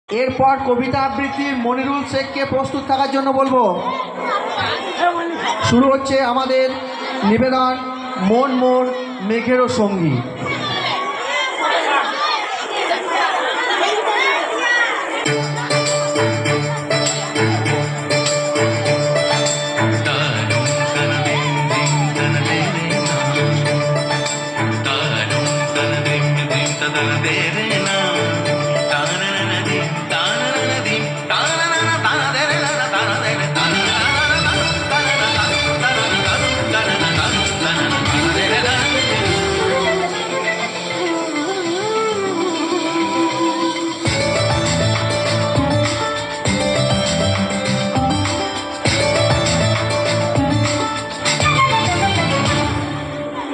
এরপর কবিতা আবৃত্তির মনিরুল শেখকে প্রস্তুত থাকার জন্য বলবো। শুরু হচ্ছে আমাদের নিবেদন মন মোর মেঘেরও সঙ্গী।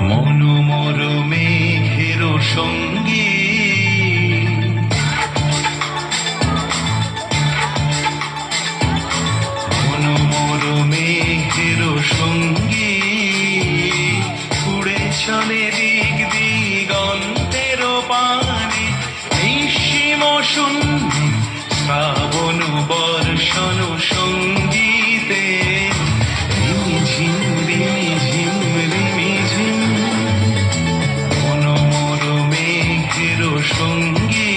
মনোমর মেঘেরও সঙ্গী মনোমর মেঘেরও সঙ্গী উড়ে চলে দিক দিগন্তের পানে নিঃসীম শূন্য শ্রাবণ বর্ষণ সঙ্গীতে রিমিঝিম রিমিঝিম রিমিঝিম মনোমর মেঘেরও সঙ্গী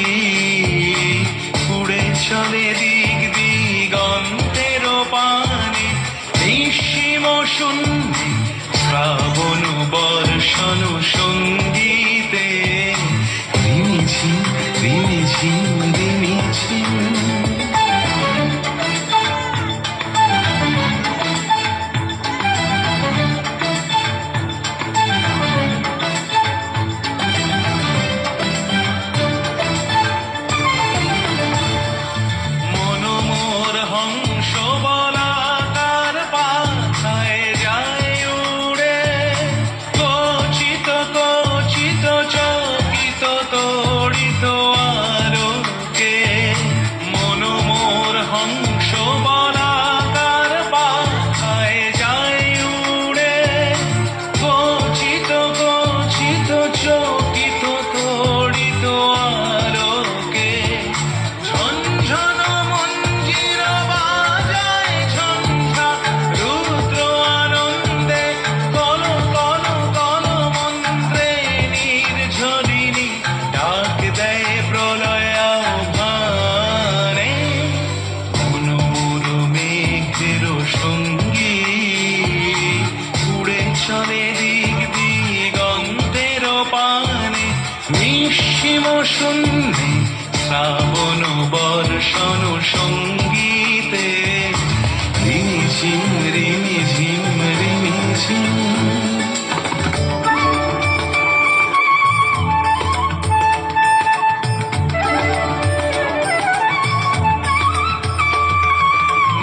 উড়ে চলে দিক দিগন্তের পানে নিঃসীম শূন্য শ্রাবণ বর্ষণ সঙ্গীতে রিমিঝিম রিমিঝিম রিমিঝিম। নিঃসীম শূন্যে শ্রাবণ বর্ষণ সঙ্গীতে রিমিঝিম রিমিঝিম রিমিঝিম।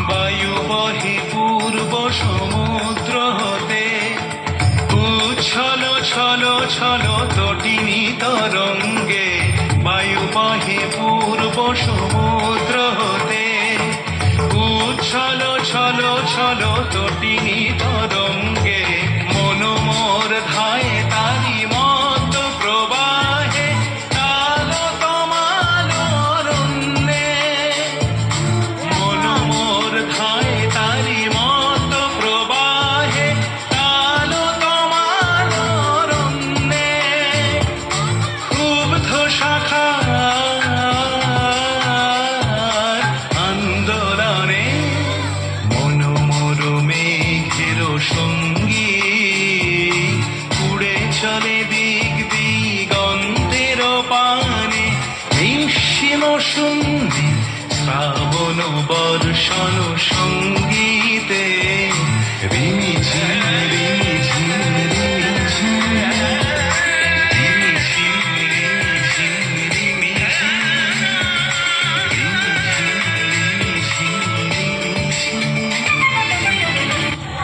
বায়ু বহে পূর্ব সমুদ্র হতে উচ্ছল ছল ছল তটিনী তরঙ্গে বায়ু বহে পূর্ব সমুদ্র হতে উচ্ছল ছল ছল তটিনী তরঙ্গে মনোমর ধায়ে তারি মত প্রবাহে কালো তমাল অরণ্যে মনোমর ধায়ে তারি মত প্রবাহে কালো তমাল অরণ্যে ক্ষুব্ধ শাখার আন্দোলনে মনোমর মেঘেরও সঙ্গী উড়ে চলে দিক দিগন্তের পানে নিঃসীম শূন্যে শ্রাবণ বর্ষণ সঙ্গীতে রিমিঝিম